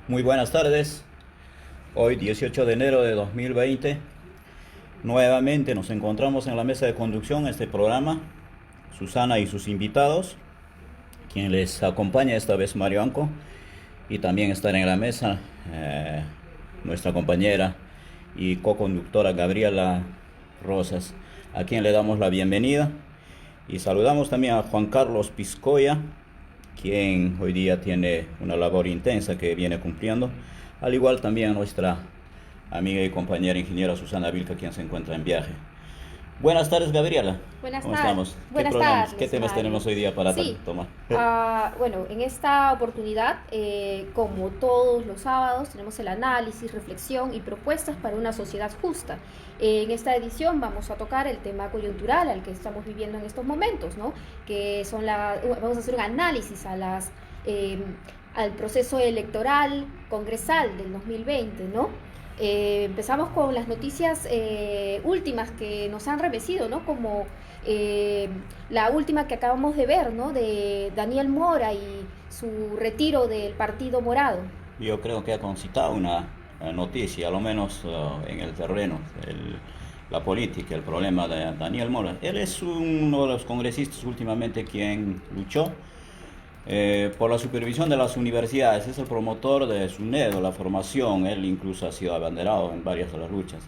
Muy buenas tardes. Hoy 18 de enero de 2020. Nuevamente nos encontramos en la mesa de conducción de este programa. Susana y sus invitados. Quien les acompaña esta vez Mario Anco. Y también estar en la mesa nuestra compañera y co-conductora Gabriela Rosas, a quien le damos la bienvenida. Y saludamos también a Juan Carlos Piscoya, quien hoy día tiene una labor intensa que viene cumpliendo, al igual también a nuestra amiga y compañera ingeniera Susana Vilca, quien se encuentra en viaje. Buenas tardes, Gabriela. Buenas ¿Cómo tardes, estamos? buenas tardes, ¿Qué temas Mario. tenemos hoy día para Sí, tomar? bueno, en esta oportunidad, como todos los sábados, tenemos el análisis, reflexión y propuestas para una sociedad justa. En esta edición vamos a tocar el tema coyuntural al que estamos viviendo en estos momentos, ¿no? Vamos a hacer un análisis eh, al proceso electoral congresal del 2020, ¿no? Empezamos con las noticias últimas que nos han revestido, ¿no? Como eh, la última que acabamos de ver, ¿no? De Daniel Mora y su retiro del Partido Morado. Yo creo que ha concitado una noticia, a lo menos en el terreno, la política, el problema de Daniel Mora. Él es uno de los congresistas últimamente quien luchó por la supervisión de las universidades. Es el promotor de SUNEDO, la formación. Él incluso ha sido abanderado en varias de las luchas.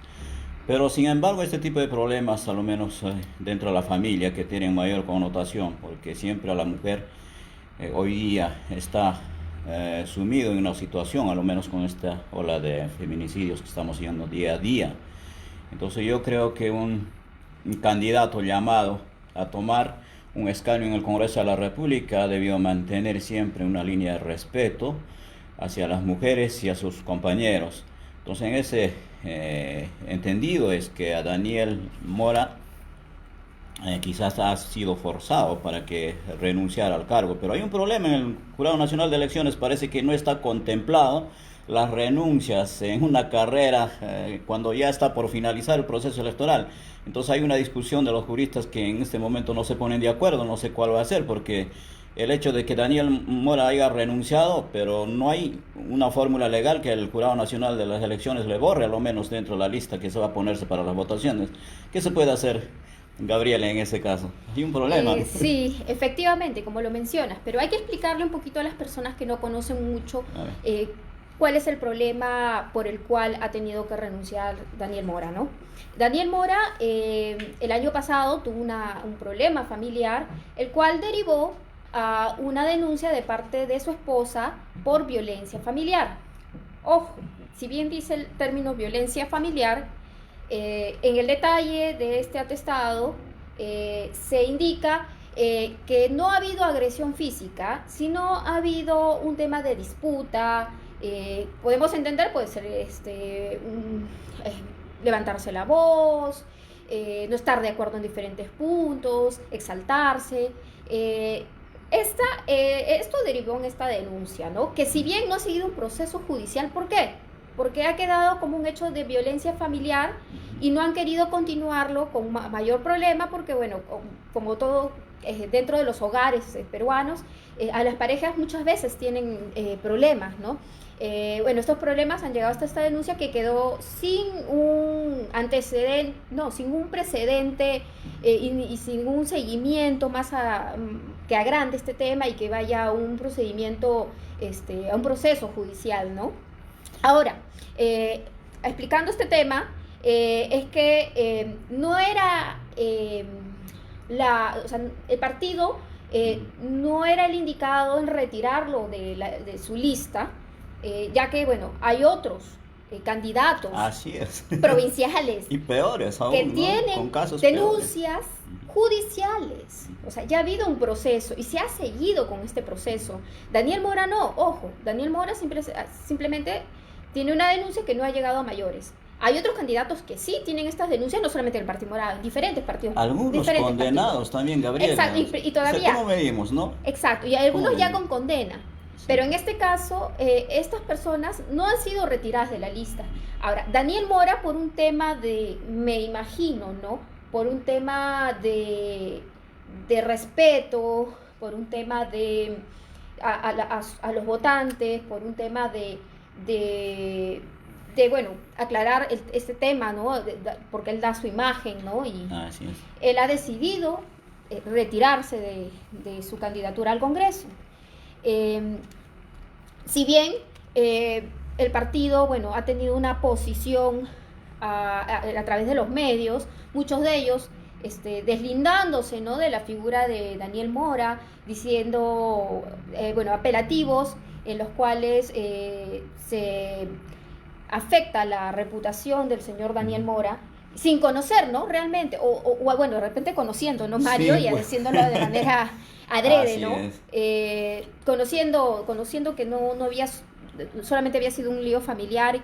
Pero sin embargo, este tipo de problemas, a lo menos dentro de la familia, que tienen mayor connotación, porque siempre a la mujer hoy día está sumido en una situación, a lo menos con esta ola de feminicidios que estamos viendo día a día. Entonces yo creo que un candidato llamado a tomar un escaño en el Congreso de la República ha debido mantener siempre una línea de respeto hacia las mujeres y a sus compañeros. Entonces en ese entendido es que a Daniel Mora quizás ha sido forzado para que renunciara al cargo, pero hay un problema en el Jurado Nacional de Elecciones. Parece que no está contemplado las renuncias en una carrera cuando ya está por finalizar el proceso electoral. Entonces hay una discusión de los juristas que en este momento no se ponen de acuerdo, no sé cuál va a ser, porque el hecho de que Daniel Mora haya renunciado, pero no hay una fórmula legal que el Jurado Nacional de las Elecciones le borre, a lo menos dentro de la lista que se va a ponerse para las votaciones. ¿Qué se puede hacer, Gabriela, en ese caso? Hay un problema. Sí, efectivamente, como lo mencionas, pero hay que explicarle un poquito a las personas que no conocen mucho A ver. cuál es el problema por el cual ha tenido que renunciar Daniel Mora, ¿no? Daniel Mora el año pasado tuvo un problema familiar, el cual derivó a una denuncia de parte de su esposa por violencia familiar. Ojo, si bien dice el término violencia familiar, en el detalle de este atestado se indica que no ha habido agresión física, sino ha habido un tema de disputa. Podemos entender, puede ser levantarse la voz, no estar de acuerdo en diferentes puntos, exaltarse. Esto derivó en esta denuncia, ¿no? Que si bien no ha seguido un proceso judicial, ¿por qué? Porque ha quedado como un hecho de violencia familiar y no han querido continuarlo con mayor problema porque, bueno, como todo dentro de los hogares peruanos, a las parejas muchas veces tienen problemas, ¿no? Bueno, estos problemas han llegado hasta esta denuncia que quedó sin un antecedente, no, sin un precedente y sin un seguimiento que agrande este tema y que vaya a un procedimiento, a un proceso judicial, ¿no? Ahora, explicando este tema, es que no era o sea, el partido no era el indicado en retirarlo de su lista, ya que, bueno, hay otros candidatos Así es. provinciales Y peores que aún, ¿no? Con tienen casos peores. denuncias judiciales. O sea, ya ha habido un proceso y se ha seguido con este proceso. Daniel Mora no, ojo, Daniel Mora simplemente tiene una denuncia que no ha llegado a mayores. Hay otros candidatos que sí tienen estas denuncias, no solamente en el Partido Morado, en diferentes partidos. Algunos Diferentes condenados partidos. también, Gabriela. Exacto, y O sea, todavía. ¿cómo medimos, no? Exacto, y ¿Cómo algunos ya medimos? con condena. Sí. Pero en este caso, estas personas no han sido retiradas de la lista. Ahora, Daniel Mora, por un tema me imagino, ¿no? Por un tema de respeto, por un tema a los votantes, por un tema bueno, aclarar este tema, ¿no? Porque él da su imagen, ¿no? Y Así es. él ha decidido retirarse de su candidatura al Congreso. Si bien el partido, bueno, ha tenido una posición a través de los medios, muchos de ellos deslindándose, ¿no?, de la figura de Daniel Mora, diciendo, bueno, apelativos en los cuales se afecta la reputación del señor Daniel Mora, sin conocer, ¿no?, realmente, o bueno, de repente conociendo, ¿no, Mario? Sí, y pues. haciéndolo de manera adrede, Así ¿no? es. Conociendo que no había, solamente había sido un lío familiar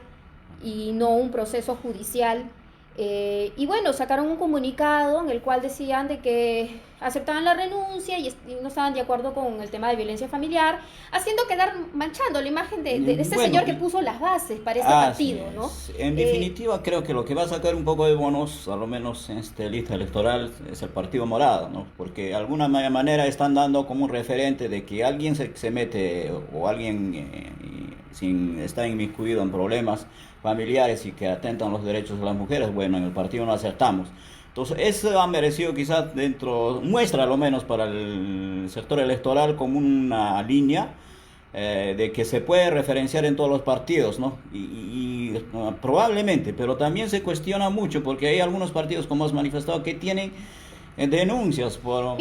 y no un proceso judicial. Y bueno, sacaron un comunicado en el cual decían de que aceptaban la renuncia y no estaban de acuerdo con el tema de violencia familiar, manchando la imagen de este Bueno, señor que puso las bases para este partido, ¿no? En definitiva, creo que lo que va a sacar un poco de bonos, a lo menos en esta lista electoral, es el Partido Morado, ¿no? Porque de alguna manera están dando como un referente de que alguien se mete o alguien está inmiscuido en problemas familiares y que atentan los derechos de las mujeres, bueno, en el partido no aceptamos. Entonces, eso ha merecido quizás muestra a lo menos para el sector electoral como una línea de que se puede referenciar en todos los partidos, ¿no? Probablemente, pero también se cuestiona mucho porque hay algunos partidos, como has manifestado, que tienen denuncias por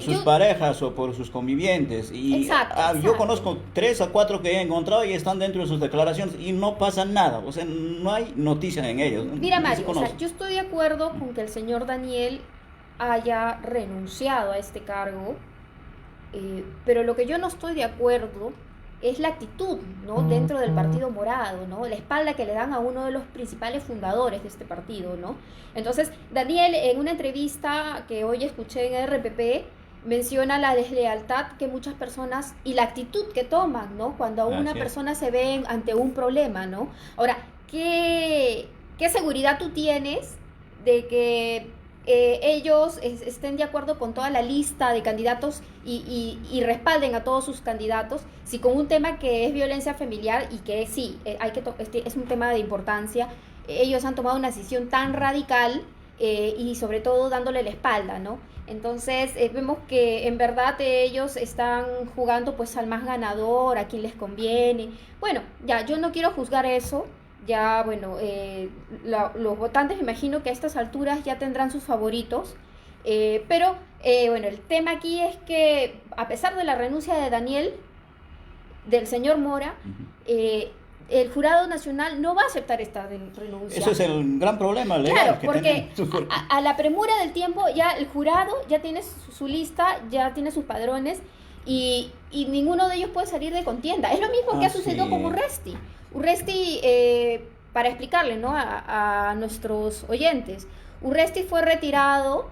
sus parejas o por sus convivientes Exacto. Yo conozco 3 a 4 que he encontrado y están dentro de sus declaraciones y no pasa nada, o sea, no hay noticias en ellos. Mira, Mario, o sea, yo estoy de acuerdo con que el señor Daniel haya renunciado a este cargo, pero lo que yo no estoy de acuerdo es la actitud, ¿no?, dentro del Partido Morado, ¿no?, la espalda que le dan a uno de los principales fundadores de este partido, ¿no? Entonces, Daniel, en una entrevista que hoy escuché en RPP, menciona la deslealtad que muchas personas y la actitud que toman, ¿no?, cuando una persona se ve ante un problema, ¿no? Ahora, ¿qué seguridad tú tienes de que ellos estén de acuerdo con toda la lista de candidatos y respalden a todos sus candidatos, si con un tema que es violencia familiar y que sí, es un tema de importancia, ellos han tomado una decisión tan radical y sobre todo dándole la espalda, ¿no? Entonces vemos que en verdad ellos están jugando pues al más ganador, a quien les conviene. Bueno, ya, yo no quiero juzgar eso. Ya, bueno, los votantes me imagino que a estas alturas ya tendrán sus favoritos, pero bueno, el tema aquí es que a pesar de la renuncia de Daniel, del señor Mora, el Jurado Nacional no va a aceptar esta renuncia. Eso es el gran problema legal. Claro, porque a la premura del tiempo ya el jurado ya tiene su lista, ya tiene sus padrones y ninguno de ellos puede salir de contienda. Es lo mismo que ha sucedido con Urresti. Urresti, para explicarle, ¿no?, a nuestros oyentes, Urresti fue retirado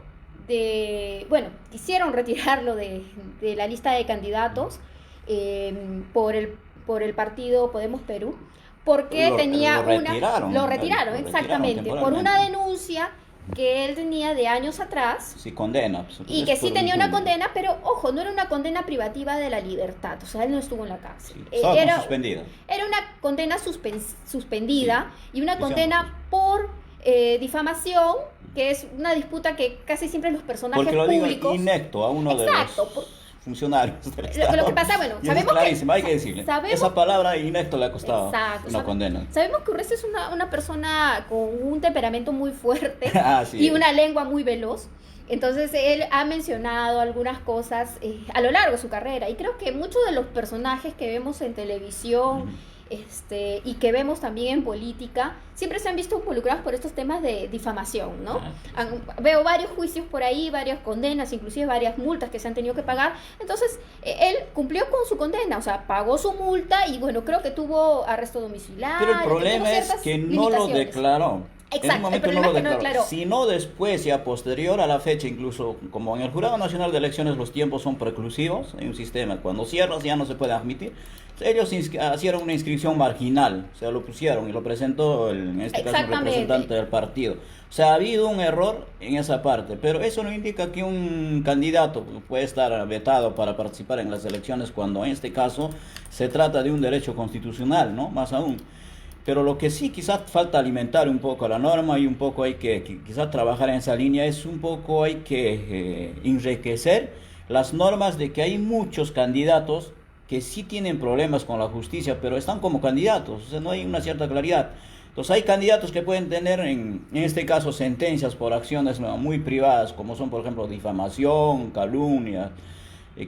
quisieron retirarlo de la lista de candidatos por el partido Podemos Perú, porque lo retiraron exactamente, por una denuncia que él tenía de años atrás. Sí, condena. Y que sí tenía una condena, pero ojo, no era una condena privativa de la libertad, o sea, él no estuvo en la cárcel. Era suspendida. Era una condena suspendida y una condena por difamación, que es una disputa que casi siempre los personajes públicos... Porque lo digo inecto a uno de los funcionarios del Estado. Lo que pasa, bueno, sabemos es clarísimo, hay que decirle. Esa palabra inecto le ha costado una condena. Sabemos que Urresti es una persona con un temperamento muy fuerte y una lengua muy veloz. Entonces él ha mencionado algunas cosas a lo largo de su carrera y creo que muchos de los personajes que vemos en televisión y que vemos también en política siempre se han visto involucrados por estos temas de difamación, ¿no? Veo varios juicios por ahí, varias condenas, inclusive varias multas que se han tenido que pagar. Entonces él cumplió con su condena, o sea, pagó su multa y bueno, creo que tuvo arresto domiciliario. Pero el problema es que no lo declaró. Exacto, En un momento el no problema lo es que no declaró, declaró. sino después, ya posterior a la fecha, incluso como en el Jurado Nacional de Elecciones los tiempos son preclusivos, en un sistema, cuando cierras ya no se puede admitir. Ellos hicieron una inscripción marginal, o sea, lo pusieron y lo presentó, en este caso, un Exactamente. representante del partido. O sea, ha habido un error en esa parte, pero eso no indica que un candidato puede estar vetado para participar en las elecciones cuando en este caso se trata de un derecho constitucional, ¿no? Más aún. Pero lo que sí quizás falta alimentar un poco la norma y un poco hay que quizás trabajar en esa línea es un poco hay que enriquecer las normas de que hay muchos candidatos que sí tienen problemas con la justicia, pero están como candidatos, o sea, no hay una cierta claridad. Entonces hay candidatos que pueden tener en este caso sentencias por acciones muy privadas, como son por ejemplo difamación, calumnia,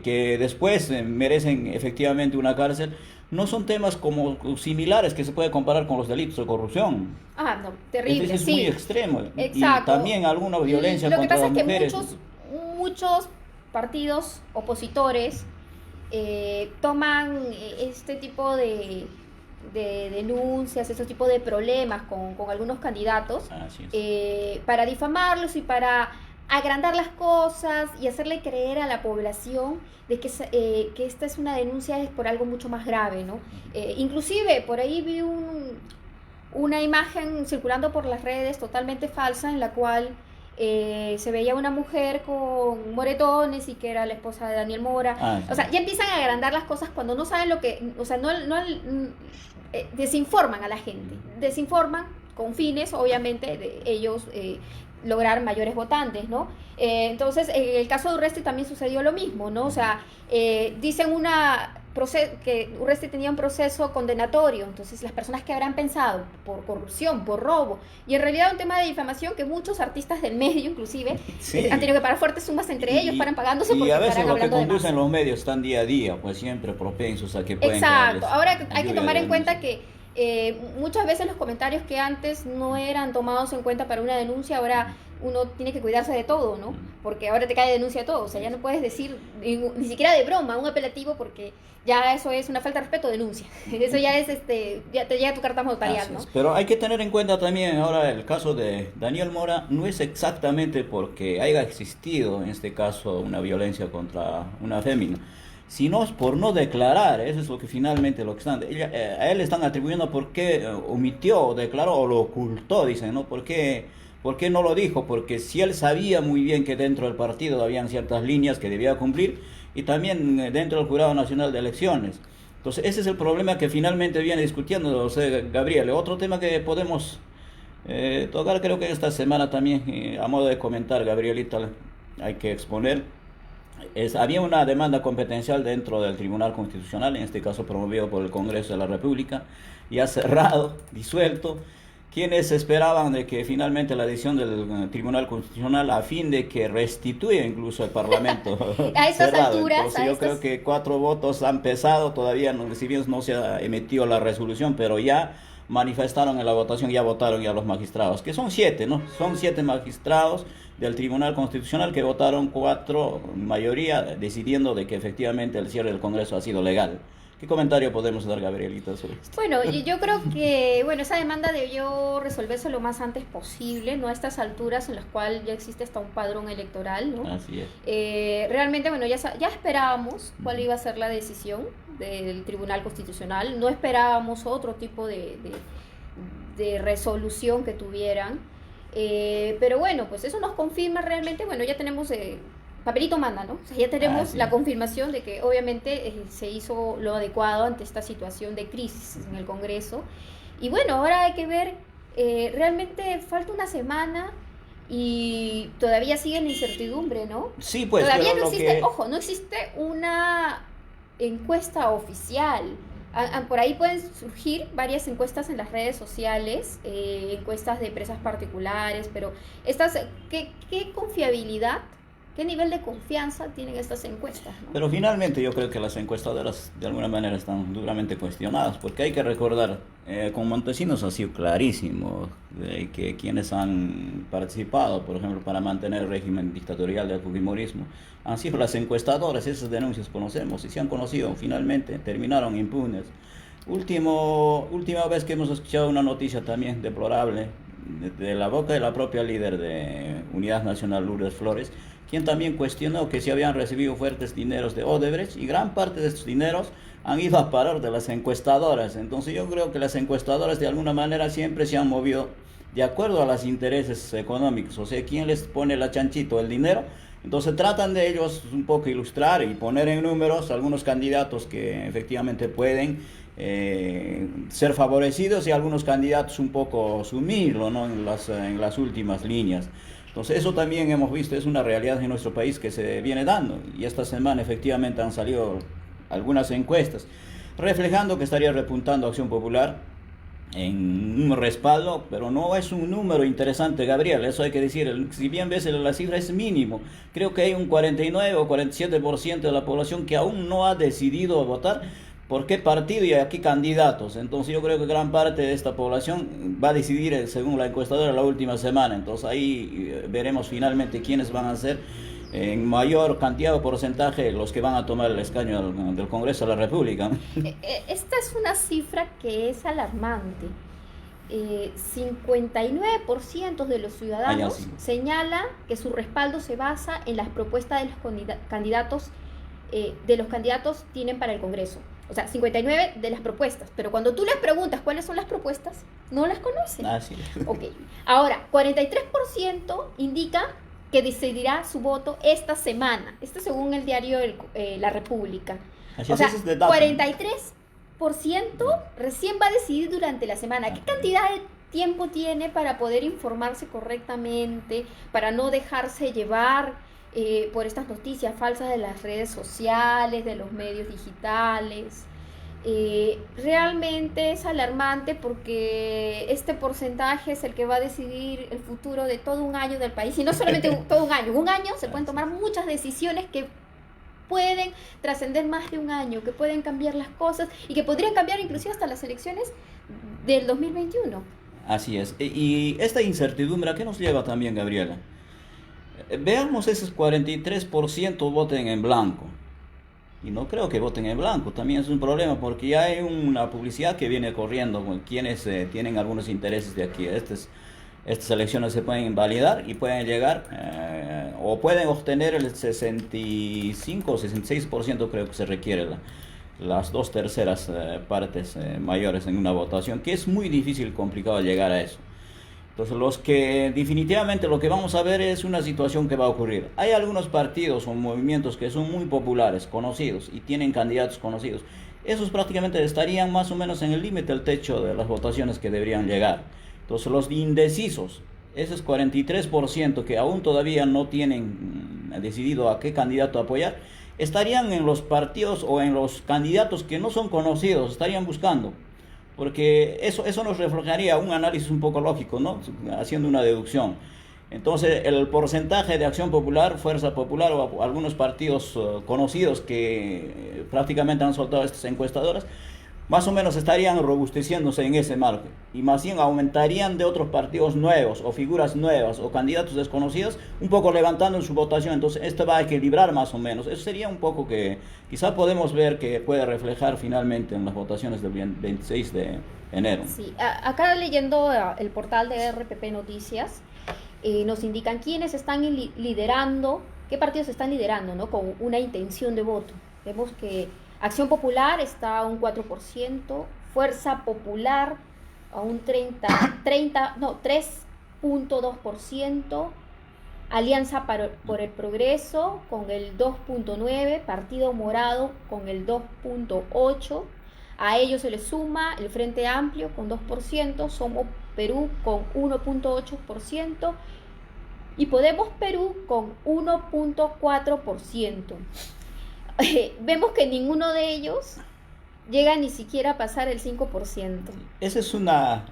que después merecen efectivamente una cárcel, no son temas como similares que se puede comparar con los delitos de corrupción. Ah, no, Entonces terrible, es muy sí. extremo. Y Exacto. también alguna violencia Lo que contra pasa las es que mujeres. muchos partidos opositores toman este tipo de denuncias, este tipo de problemas con algunos candidatos Así es. para difamarlos y para agrandar las cosas y hacerle creer a la población de que esta es una denuncia es por algo mucho más grave, ¿no? Inclusive por ahí vi una imagen circulando por las redes totalmente falsa en la cual se veía una mujer con moretones y que era la esposa de Daniel Mora. Ah, O sí. sea, ya empiezan a agrandar las cosas cuando no saben lo que, o sea, desinforman a la gente, desinforman con fines, obviamente, de ellos lograr mayores votantes, ¿no? Entonces, en el caso de Urresti también sucedió lo mismo, ¿no? O sea, dicen que Urresti tenía un proceso condenatorio, entonces las personas que habrán pensado por corrupción, por robo, y en realidad un tema de difamación que muchos artistas del medio, inclusive, Sí. han tenido que pagar fuertes sumas entre ellos, paran pagándose Y porque a veces estarán lo que hablando de más. conducen los medios están día a día, pues siempre propensos a que pueden Exacto. crearles Ahora hay que lluvia tomar de en cuenta denuncias. que muchas veces los comentarios que antes no eran tomados en cuenta para una denuncia, ahora uno tiene que cuidarse de todo, ¿no? Porque ahora te cae denuncia de todo. O sea, ya no puedes decir ni siquiera de broma un apelativo porque ya eso es una falta de respeto, denuncia. Eso ya es, ya te llega tu carta notarial, Así ¿no? es. Pero hay que tener en cuenta también ahora el caso de Daniel Mora, no es exactamente porque haya existido en este caso una violencia contra una fémina, sino es por no declarar. Eso es lo que finalmente lo que están, a él le están atribuyendo por qué omitió, declaró o lo ocultó, dicen, ¿no? ¿Por qué no lo dijo? Porque si él sabía muy bien que dentro del partido habían ciertas líneas que debía cumplir y también dentro del Jurado Nacional de Elecciones. Entonces ese es el problema que finalmente viene discutiendo, o sea, Gabriel. Otro tema que podemos tocar, creo que esta semana también, a modo de comentar, Gabrielita, hay que exponer, había una demanda competencial dentro del Tribunal Constitucional, en este caso promovido por el Congreso de la República, ya cerrado, disuelto, quienes esperaban de que finalmente la decisión del Tribunal Constitucional a fin de que restituya incluso el Parlamento A estas cerrado. alturas, Entonces yo creo que 4 votos han pesado, todavía no, si bien no se ha emitido la resolución, pero ya manifestaron en la votación, ya votaron ya los magistrados, que son 7, ¿no? Son 7 magistrados del Tribunal Constitucional que votaron 4, mayoría, decidiendo de que efectivamente el cierre del Congreso ha sido legal. ¿Qué comentario podemos dar, Gabrielita, sobre esto? Bueno, y yo creo que, bueno, esa demanda debió resolverse lo más antes posible, no a estas alturas en las cuales ya existe hasta un padrón electoral, ¿no? Así es. Realmente, bueno, ya esperábamos cuál iba a ser la decisión del Tribunal Constitucional, no esperábamos otro tipo de resolución que tuvieran, pero bueno, pues eso nos confirma realmente, bueno, ya tenemos... papelito manda, ¿no? O sea, ya tenemos Sí. la confirmación de que obviamente se hizo lo adecuado ante esta situación de crisis en el Congreso. Y bueno, ahora hay que ver, realmente falta una semana y todavía sigue la incertidumbre, ¿no? Sí, pues, Todavía pero no lo existe, que... ojo, no existe una encuesta oficial. Por ahí pueden surgir varias encuestas en las redes sociales, encuestas de empresas particulares, pero estas, ¿qué confiabilidad? ¿Qué nivel de confianza tienen estas encuestas, ¿no? Pero finalmente yo creo que las encuestadoras de alguna manera están duramente cuestionadas, porque hay que recordar, con Montesinos ha sido clarísimo de que quienes han participado, por ejemplo, para mantener el régimen dictatorial del fujimorismo, han sido las encuestadoras. Esas denuncias conocemos y se han conocido, finalmente terminaron impunes. Última vez que hemos escuchado una noticia también deplorable, de la boca de la propia líder de Unidad Nacional, Lourdes Flores, quien también cuestionó que se habían recibido fuertes dineros de Odebrecht y gran parte de estos dineros han ido a parar de las encuestadoras. Entonces yo creo que las encuestadoras de alguna manera siempre se han movido de acuerdo a los intereses económicos, o sea, ¿quién les pone la chanchito, el dinero? Entonces tratan de ellos un poco ilustrar y poner en números algunos candidatos que efectivamente pueden ser favorecidos y algunos candidatos un poco sumirlo, ¿no? en las últimas líneas. Entonces eso también hemos visto, es una realidad en nuestro país que se viene dando, y esta semana efectivamente han salido algunas encuestas reflejando que estaría repuntando Acción Popular en un respaldo, pero no es un número interesante, Gabriel, eso hay que decir. Si bien ves la cifra es mínimo, creo que hay un 49 o 47% de la población que aún no ha decidido votar por qué partido y a qué candidatos. Entonces yo creo que gran parte de esta población va a decidir según la encuestadora la última semana. Entonces ahí veremos finalmente quiénes van a ser en mayor cantidad o porcentaje los que van a tomar el escaño del Congreso de la República. Esta es una cifra que es alarmante. 59% de los ciudadanos señala que su respaldo se basa en las propuestas de los candidatos tienen para el Congreso. O sea, 59 de las propuestas, pero cuando tú les preguntas cuáles son las propuestas, no las conocen. Sí. Ok. Ahora, 43% indica que decidirá su voto esta semana. Esto según el diario La República. O sea, 43% recién va a decidir durante la semana. ¿Qué cantidad de tiempo tiene para poder informarse correctamente, para no dejarse llevar por estas noticias falsas de las redes sociales, de los medios digitales? Realmente es alarmante porque este porcentaje es el que va a decidir el futuro de todo un año del país, y no solamente todo un año se pueden tomar muchas decisiones que pueden trascender más de un año, que pueden cambiar las cosas y que podrían cambiar inclusive hasta las elecciones del 2021. Así es, y esta incertidumbre, ¿a qué nos lleva también, Gabriela? Veamos esos 43% voten en blanco. Y no creo que voten en blanco, también es un problema porque ya hay una publicidad que viene corriendo con quienes tienen algunos intereses de aquí. Estas elecciones se pueden invalidar y pueden llegar o pueden obtener el 65 o 66%, creo que se requiere las 2/3 partes mayores en una votación, que es muy difícil, complicado llegar a eso. Entonces definitivamente lo que vamos a ver es una situación que va a ocurrir. Hay algunos partidos o movimientos que son muy populares, conocidos, y tienen candidatos conocidos. Esos prácticamente estarían más o menos en el límite del techo de las votaciones que deberían llegar. Entonces los indecisos, esos 43% que aún todavía no tienen decidido a qué candidato apoyar, estarían en los partidos o en los candidatos que no son conocidos, estarían buscando. Porque eso nos reflejaría un análisis un poco lógico, ¿no? Haciendo una deducción. Entonces, el porcentaje de Acción Popular, Fuerza Popular o algunos partidos conocidos que prácticamente han soltado estas encuestadoras, más o menos estarían robusteciéndose en ese margen. Y más bien aumentarían de otros partidos nuevos, o figuras nuevas, o candidatos desconocidos, un poco levantando en su votación. Entonces, esto va a equilibrar más o menos. Eso sería un poco que quizá podemos ver que puede reflejar finalmente en las votaciones del 26 de enero. Sí, acá leyendo el portal de RPP Noticias, nos indican quiénes están liderando, qué partidos están liderando, ¿no? Con una intención de voto. Vemos que Acción Popular está a un 4%, Fuerza Popular a un 3.2%, Alianza por el Progreso con el 2.9%, Partido Morado con el 2.8%, a ellos se le suma el Frente Amplio con 2%, Somos Perú con 1.8% y Podemos Perú con 1.4%. Vemos que ninguno de ellos llega ni siquiera a pasar el 5%. Esa es una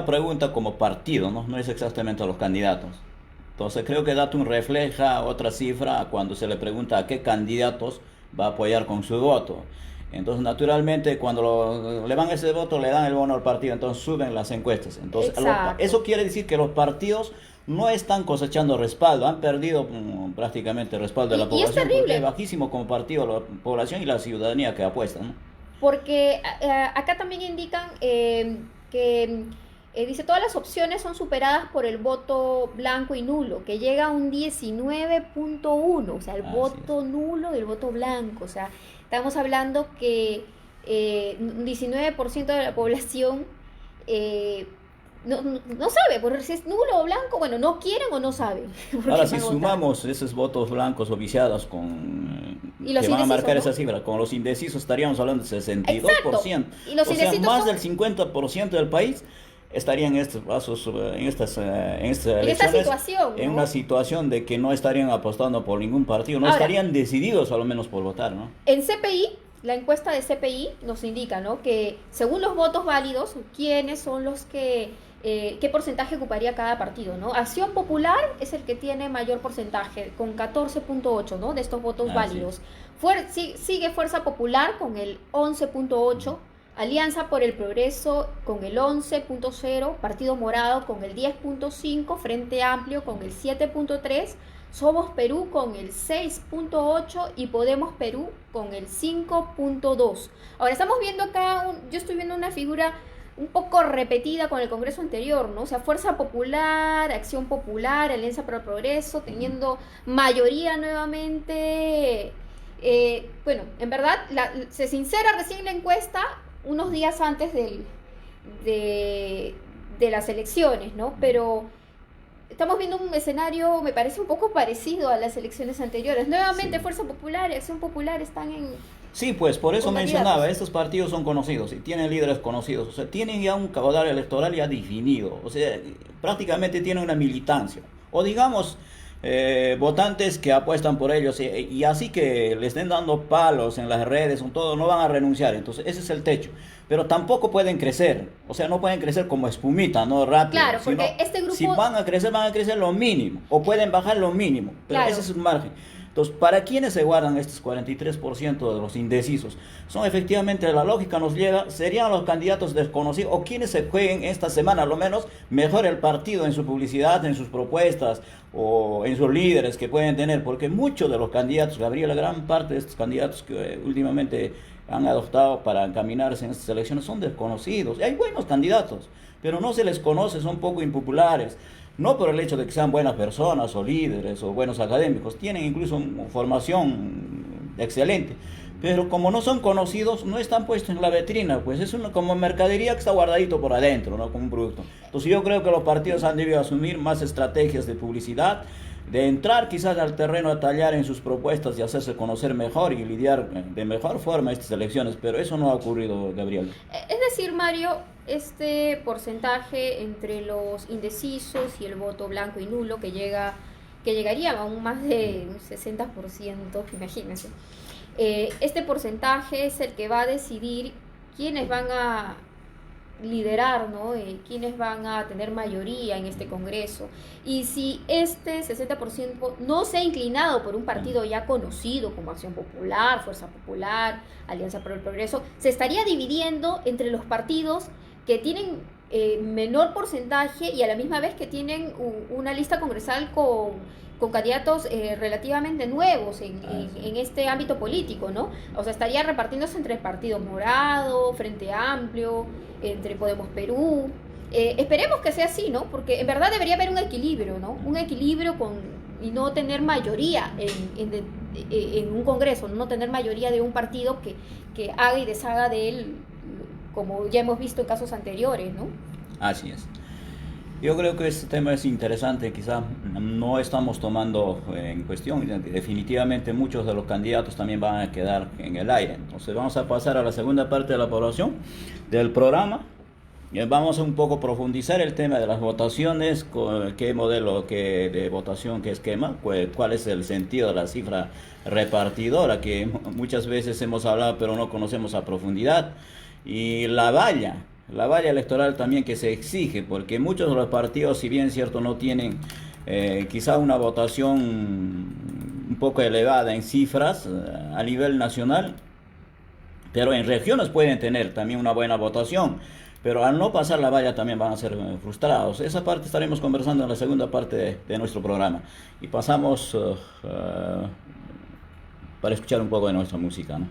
pregunta como partido, ¿no? No es exactamente a los candidatos. Entonces creo que Datum refleja otra cifra cuando se le pregunta a qué candidatos va a apoyar con su voto. Entonces naturalmente cuando le van ese voto le dan el bono al partido, entonces suben las encuestas. Entonces eso quiere decir que los partidos no están cosechando respaldo, han perdido prácticamente el respaldo de la población. Y es terrible. Es bajísimo como partido la población y la ciudadanía que apuesta, ¿no? Porque acá también indican que dice, todas las opciones son superadas por el voto blanco y nulo, que llega a un 19.1, o sea, el voto nulo del voto blanco. O sea, estamos hablando que un 19% de la población no sabe, porque si es nulo o blanco, bueno, no quieren o no saben. Ahora, si sumamos esos votos blancos o viciados y los que van a marcar, ¿no?, esa cifra, con los indecisos estaríamos hablando del 62%. Exacto. Y los indecisos más del 50% del país estaría en estos pasos, en estas situación, en ¿no?, una situación de que no estarían apostando por ningún partido, no. Ahora, estarían decididos a lo menos por votar, ¿no? En CPI, la encuesta de CPI nos indica, ¿no?, que según los votos válidos, quiénes son los que qué porcentaje ocuparía cada partido, ¿no? Acción Popular es el que tiene mayor porcentaje, con 14.8, ¿no?, de estos votos válidos. Sigue Fuerza Popular con el 11.8, Alianza por el Progreso con el 11.0, Partido Morado con el 10.5, Frente Amplio con el 7.3, Somos Perú con el 6.8 y Podemos Perú con el 5.2. Ahora estamos viendo acá, yo estoy viendo una figura un poco repetida con el Congreso anterior, ¿no? O sea, Fuerza Popular, Acción Popular, Alianza para el Progreso, teniendo mayoría nuevamente. Bueno, en verdad, se sincera recién la encuesta unos días antes de las elecciones, ¿no? Pero estamos viendo un escenario, me parece un poco parecido a las elecciones anteriores. Nuevamente, sí, Fuerza Popular y Acción Popular están en... Sí, pues por eso mencionaba, estos partidos son conocidos y tienen líderes conocidos, o sea, tienen ya un caudal electoral ya definido, o sea, prácticamente tienen una militancia, o digamos, votantes que apuestan por ellos, y así que le estén dando palos en las redes, todo, no van a renunciar. Entonces ese es el techo, pero tampoco pueden crecer, o sea, no pueden crecer como espumita, no rápido. Claro, porque este grupo... Si van a crecer lo mínimo, o pueden bajar lo mínimo, pero claro, ese es un margen. Entonces, ¿para quiénes se guardan estos 43% de los indecisos? Son efectivamente, la lógica nos llega, serían los candidatos desconocidos, o quienes se jueguen esta semana, a lo menos, mejor el partido en su publicidad, en sus propuestas, o en sus líderes que pueden tener, porque muchos de los candidatos, Gabriela, gran parte de estos candidatos que últimamente han adoptado para encaminarse en estas elecciones son desconocidos. Y hay buenos candidatos, pero no se les conoce, son poco impopulares. No por el hecho de que sean buenas personas o líderes o buenos académicos, tienen incluso formación excelente, pero como no son conocidos, no están puestos en la vitrina, pues es como mercadería que está guardadito por adentro, ¿no?, como un producto. Entonces yo creo que los partidos han debido asumir más estrategias de publicidad, de entrar quizás al terreno a tallar en sus propuestas y hacerse conocer mejor y lidiar de mejor forma estas elecciones, pero eso no ha ocurrido, Gabriel. Es decir, Mario, este porcentaje entre los indecisos y el voto blanco y nulo que llegaría a aún más de un 60%, imagínense. Este porcentaje es el que va a decidir quiénes van a liderar, ¿no?, quiénes van a tener mayoría en este Congreso. Y si este 60% no se ha inclinado por un partido ya conocido como Acción Popular, Fuerza Popular, Alianza por el Progreso, se estaría dividiendo entre los partidos que tienen menor porcentaje y a la misma vez que tienen una lista congresal con candidatos relativamente nuevos en este ámbito político, ¿no? O sea, estaría repartiéndose entre el Partido Morado, Frente Amplio, entre Podemos Perú. Esperemos que sea así, ¿no? Porque en verdad debería haber un equilibrio, ¿no? Un equilibrio y no tener mayoría en un Congreso, no tener mayoría de un partido que haga y deshaga de él, como ya hemos visto en casos anteriores, ¿no? Así es. Yo creo que este tema es interesante, quizá no estamos tomando en cuestión, definitivamente muchos de los candidatos también van a quedar en el aire. Entonces vamos a pasar a la segunda parte de la población del programa. Vamos a un poco profundizar el tema de las votaciones, qué modelo de votación, qué esquema, cuál es el sentido de la cifra repartidora, que muchas veces hemos hablado pero no conocemos a profundidad, y la valla electoral también que se exige, porque muchos de los partidos, si bien es cierto, no tienen quizá una votación un poco elevada en cifras a nivel nacional, pero en regiones pueden tener también una buena votación, pero al no pasar la valla también van a ser frustrados. Esa parte estaremos conversando en la segunda parte de nuestro programa, y pasamos para escuchar un poco de nuestra música, ¿no?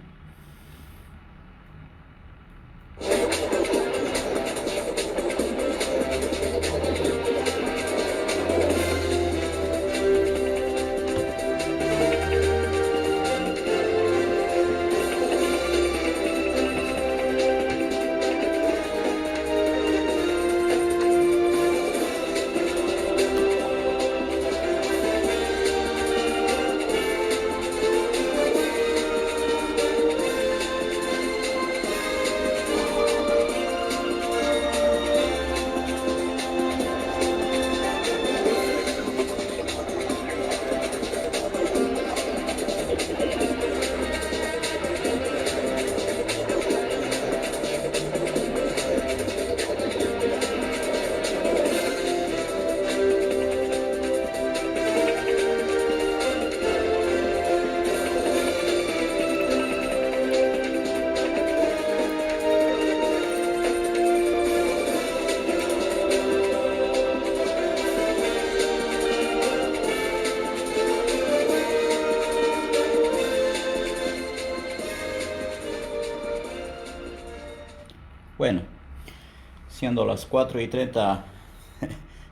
siendo las 4:30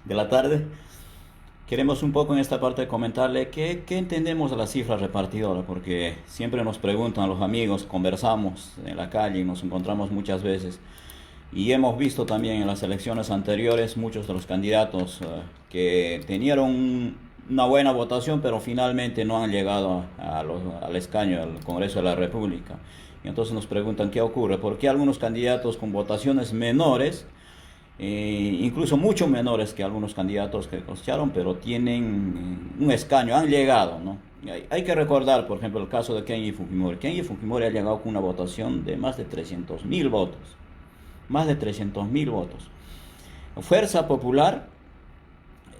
de la tarde, queremos un poco en esta parte comentarle qué entendemos de la cifra repartidora, porque siempre nos preguntan los amigos, conversamos en la calle y nos encontramos muchas veces. Y hemos visto también en las elecciones anteriores muchos de los candidatos que tenían una buena votación, pero finalmente no han llegado al escaño del Congreso de la República. Y entonces nos preguntan qué ocurre, por qué algunos candidatos con votaciones menores, incluso mucho menores que algunos candidatos que cosecharon, pero tienen un escaño, han llegado, ¿no? Hay que recordar, por ejemplo, el caso de Kenji Fujimori. Kenji Fujimori ha llegado con una votación de más de 300.000 votos. Más de 300.000 votos. Fuerza Popular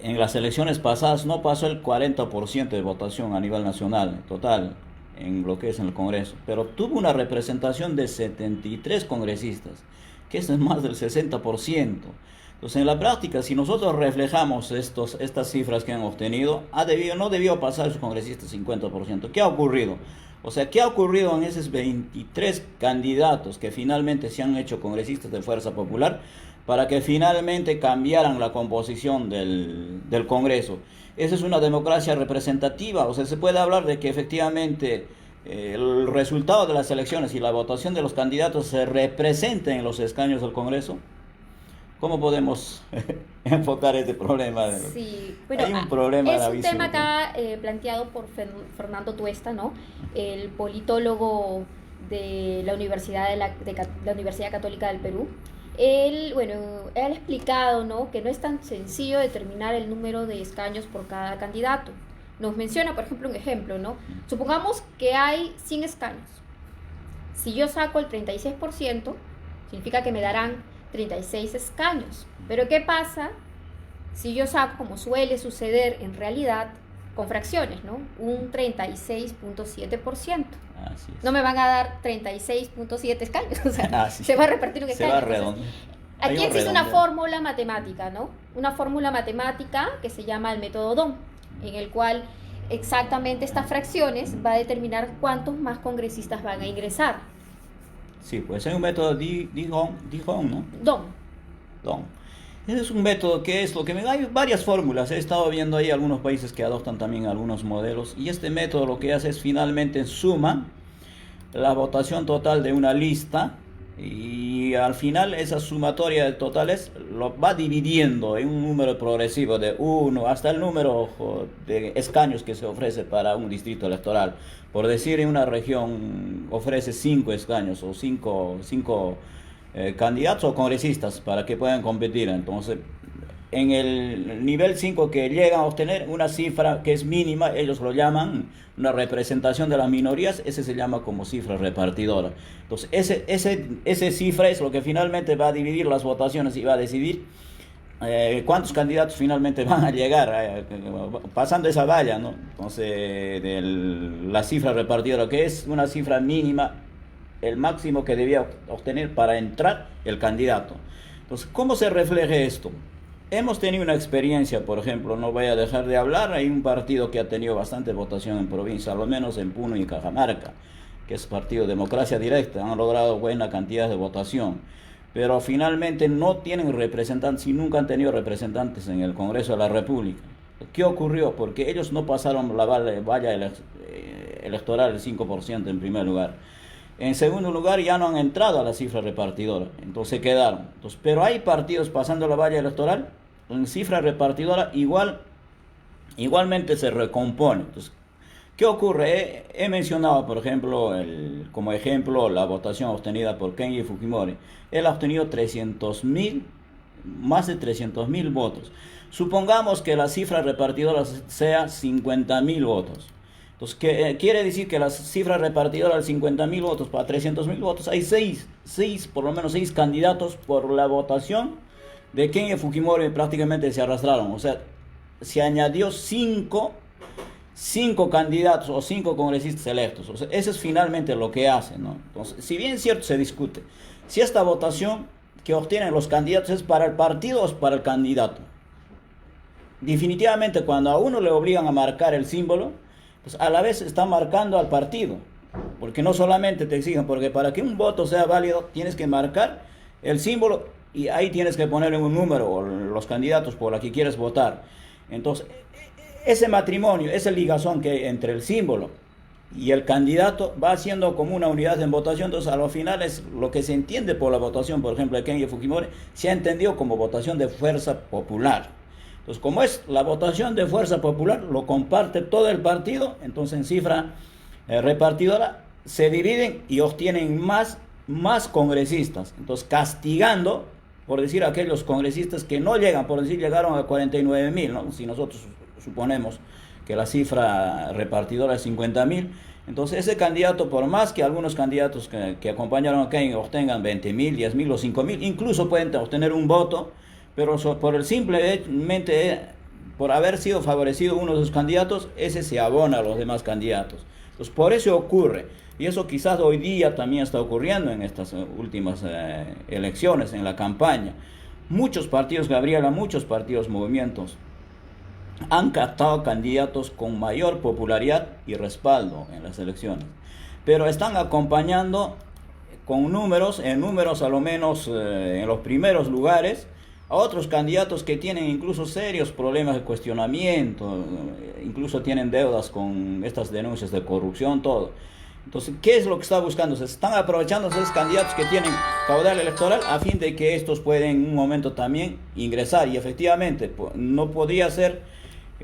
en las elecciones pasadas no pasó el 40% de votación a nivel nacional, total, en lo que es en el Congreso, pero tuvo una representación de 73 congresistas, que es más del 60%. Entonces, en la práctica, si nosotros reflejamos estas cifras que han obtenido, no debió pasar esos congresistas 50%. ¿Qué ha ocurrido? O sea, ¿qué ha ocurrido en esos 23 candidatos que finalmente se han hecho congresistas de Fuerza Popular para que finalmente cambiaran la composición del Congreso? Esa es una democracia representativa. O sea, se puede hablar de que efectivamente el resultado de las elecciones y la votación de los candidatos se representen en los escaños del Congreso. ¿Cómo podemos enfocar este problema? Sí, bueno, hay un problema es un gravísimo. tema acá planteado por Fernando Tuesta, ¿no? El politólogo de la Universidad la Universidad Católica del Perú. Él ha explicado, ¿no?, que no es tan sencillo determinar el número de escaños por cada candidato. Nos menciona, por ejemplo, un ejemplo, ¿no? Supongamos que hay 100 escaños. Si yo saco el 36%, significa que me darán 36 escaños. Pero ¿qué pasa si yo saco, como suele suceder en realidad, con fracciones, ¿no?, un 36.7%? No me van a dar 36.7 escaños, o sea, se va a repartir un escaño. Aquí existe una fórmula matemática, ¿no? Una fórmula matemática que se llama el método Don, en el cual exactamente estas fracciones va a determinar cuántos más congresistas van a ingresar. Sí, pues es un método Dijon, ¿no? Don. Ese es un método que es lo que hay varias fórmulas. He estado viendo ahí algunos países que adoptan también algunos modelos. Y este método lo que hace es finalmente suma la votación total de una lista. Y al final esa sumatoria de totales lo va dividiendo en un número progresivo de 1 hasta el número de escaños que se ofrece para un distrito electoral. Por decir, en una región ofrece 5 escaños o 5 candidatos o congresistas para que puedan competir. Entonces, en el nivel 5 que llegan a obtener una cifra que es mínima, ellos lo llaman una representación de las minorías, ese se llama como cifra repartidora. Entonces, ese cifra es lo que finalmente va a dividir las votaciones y va a decidir cuántos candidatos finalmente van a llegar pasando esa valla, ¿no? Entonces, la cifra repartidora, que es una cifra mínima, el máximo que debía obtener para entrar el candidato. Entonces, ¿cómo se refleja esto? Hemos tenido una experiencia, por ejemplo, no voy a dejar de hablar, hay un partido que ha tenido bastante votación en provincia, al menos en Puno y Cajamarca, que es Partido Democracia Directa, han logrado buena cantidad de votación, pero finalmente no tienen representantes y nunca han tenido representantes en el Congreso de la República. ¿Qué ocurrió? Porque ellos no pasaron la valla electoral del 5% en primer lugar. En segundo lugar, ya no han entrado a la cifra repartidora, entonces quedaron. Pero hay partidos pasando la valla electoral, en cifra repartidora igualmente se recompone. Entonces, ¿qué ocurre? He mencionado, por ejemplo, como ejemplo, la votación obtenida por Kenji Fujimori. Él ha obtenido más de 300.000 votos. Supongamos que la cifra repartidora sea 50.000 votos. Entonces, quiere decir que la cifra repartidora de 50.000 votos para 300.000 votos, hay por lo menos 6 candidatos por la votación de Kenji Fujimori, prácticamente se arrastraron. O sea, se añadió 5 candidatos o 5 congresistas electos. O sea, eso es finalmente lo que hace, ¿no? Entonces, si bien es cierto, se discute si esta votación que obtienen los candidatos es para el partido o es para el candidato. Definitivamente, cuando a uno le obligan a marcar el símbolo, pues a la vez está marcando al partido, porque no solamente te exigen, porque para que un voto sea válido tienes que marcar el símbolo y ahí tienes que ponerle un número, o los candidatos por los que quieres votar. Entonces, ese matrimonio, esa ligazón que hay entre el símbolo y el candidato va haciendo como una unidad en votación. Entonces, a lo final es lo que se entiende por la votación, por ejemplo, de Kenji Fujimori, se ha entendido como votación de fuerza popular. Entonces, como es la votación de fuerza popular, lo comparte todo el partido, entonces en cifra repartidora se dividen y obtienen más congresistas. Entonces, castigando, por decir, aquellos congresistas que no llegan, por decir, llegaron a 49.000, ¿no? Si nosotros suponemos que la cifra repartidora es 50.000, entonces ese candidato, por más que algunos candidatos que acompañaron a Kenji obtengan 20.000, 10.000 o 5.000, incluso pueden obtener un voto, pero por el simplemente por haber sido favorecido uno de sus candidatos, ese se abona a los demás candidatos. Entonces, por eso ocurre, y eso quizás hoy día también está ocurriendo en estas últimas elecciones, en la campaña. Muchos partidos, Gabriela, muchos partidos, movimientos, han captado candidatos con mayor popularidad y respaldo en las elecciones, pero están acompañando con números, en números a lo menos en los primeros lugares, a otros candidatos que tienen incluso serios problemas de cuestionamiento, incluso tienen deudas con estas denuncias de corrupción, todo. Entonces, ¿qué es lo que está buscando? Se están aprovechando esos candidatos que tienen caudal electoral a fin de que estos puedan en un momento también ingresar, y efectivamente no podría ser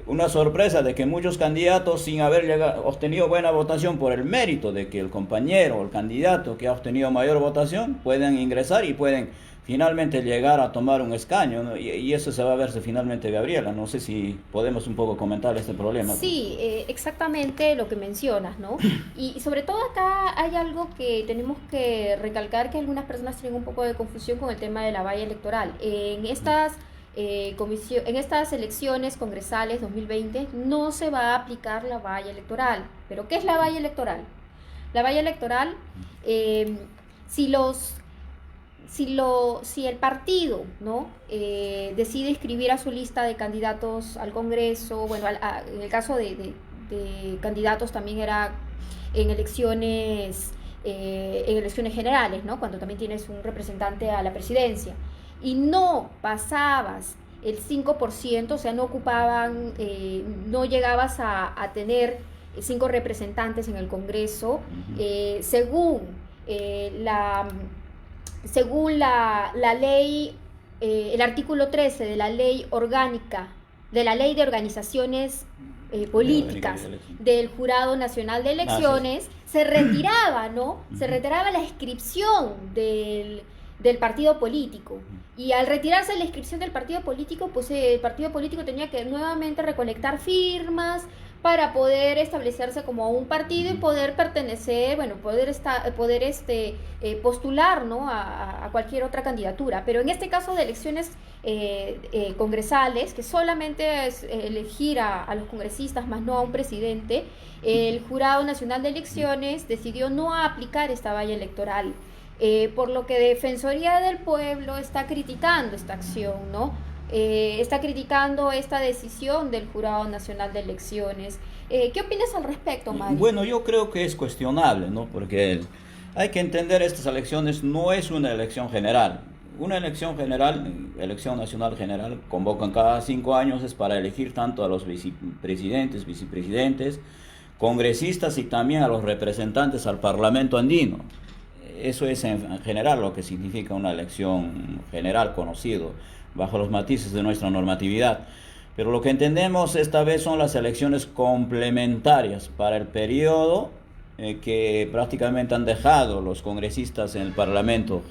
una sorpresa de que muchos candidatos, sin haber obtenido buena votación por el mérito de que el compañero o el candidato que ha obtenido mayor votación, puedan ingresar y pueden finalmente llegar a tomar un escaño, ¿no? Y eso se va a verse finalmente, Gabriela. No sé si podemos un poco comentar este problema. Sí, exactamente lo que mencionas, ¿no? Y sobre todo acá hay algo que tenemos que recalcar, que algunas personas tienen un poco de confusión con el tema de la valla electoral. En estas elecciones congresales 2020 no se va a aplicar la valla electoral. ¿Pero qué es la valla electoral? La valla electoral, si el partido, ¿no? Decide inscribir a su lista de candidatos al Congreso, bueno, en el caso de candidatos también era en elecciones generales, ¿no? Cuando también tienes un representante a la presidencia, y no pasabas el 5%, o sea, no llegabas a tener 5 representantes en el Congreso, según la ley, el artículo 13 de la ley orgánica, de la ley de organizaciones políticas del Jurado Nacional de Elecciones, se retiraba, ¿no? Se retiraba la inscripción del partido político. Y al retirarse la inscripción del partido político, pues el partido político tenía que nuevamente recolectar firmas para poder establecerse como un partido y poder pertenecer, bueno, poder postular, ¿no? a cualquier otra candidatura. Pero en este caso de elecciones congresales, que solamente es elegir a los congresistas, más no a un presidente, el Jurado Nacional de Elecciones decidió no aplicar esta valla electoral. Por lo que Defensoría del Pueblo está criticando esta acción, ¿no? Está criticando esta decisión del Jurado Nacional de Elecciones. ¿Qué opinas al respecto, Mario? Bueno, yo creo que es cuestionable, ¿no? Porque hay que entender, estas elecciones no es una elección general. Una elección general, elección nacional general, convocan cada 5 años, es para elegir tanto a los vicepresidentes, congresistas y también a los representantes al Parlamento andino. Eso es en general lo que significa una elección general, conocido bajo los matices de nuestra normatividad. Pero lo que entendemos esta vez son las elecciones complementarias para el periodo que prácticamente han dejado los congresistas en el Parlamento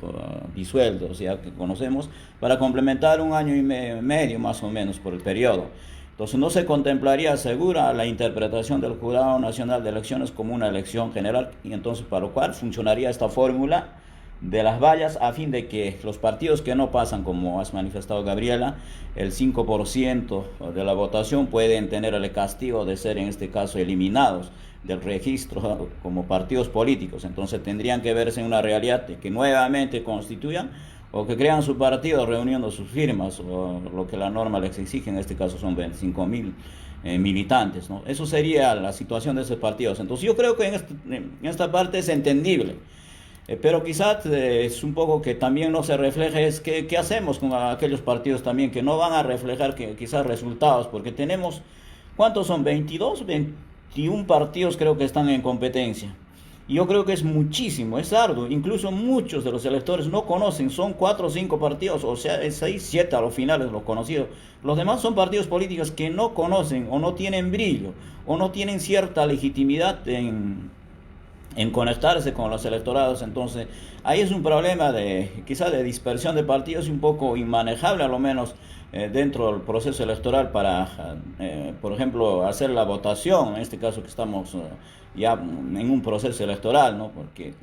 disueltos, ya que conocemos, para complementar 1 año y medio más o menos por el periodo. Entonces no se contemplaría segura la interpretación del Jurado Nacional de Elecciones como una elección general, y entonces para lo cual funcionaría esta fórmula de las vallas a fin de que los partidos que no pasan, como has manifestado, Gabriela, el 5% de la votación, pueden tener el castigo de ser en este caso eliminados del registro como partidos políticos. Entonces tendrían que verse en una realidad de que nuevamente constituyan o que crean su partido reuniendo sus firmas, o lo que la norma les exige, en este caso son 25.000 militantes, ¿no? Eso sería la situación de esos partidos. Entonces yo creo que en esta parte es entendible. Pero quizás es un poco que también no se refleje, es que qué hacemos con aquellos partidos también que no van a reflejar que, quizás resultados, porque tenemos, ¿cuántos son? 22, 21 partidos creo que están en competencia. Y yo creo que es muchísimo, es arduo, incluso muchos de los electores no conocen, son 4 o 5 partidos, o sea, es 6, 7 a los finales los conocidos. Los demás son partidos políticos que no conocen o no tienen brillo o no tienen cierta legitimidad en conectarse con los electorados. Entonces ahí es un problema de quizás de dispersión de partidos y un poco inmanejable a lo menos dentro del proceso electoral para por ejemplo hacer la votación, en este caso que estamos ya en un proceso electoral, ¿no? Porque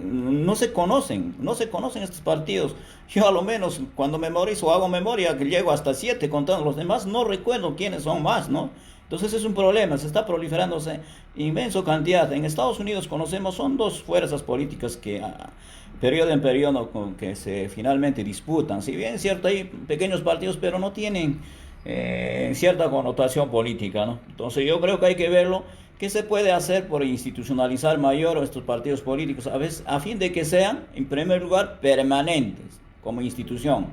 no se conocen estos partidos. Yo a lo menos cuando memorizo, hago memoria, que llego hasta 7 contando los demás, no recuerdo quiénes son más, ¿no? Entonces es un problema, se está proliferándose inmenso cantidad. En Estados Unidos conocemos, son dos fuerzas políticas que periodo en periodo que se finalmente disputan. Si bien es cierto, hay pequeños partidos, pero no tienen cierta connotación política, ¿no? Entonces yo creo que hay que verlo, qué se puede hacer por institucionalizar mayor estos partidos políticos, a veces, a fin de que sean, en primer lugar, permanentes como institución.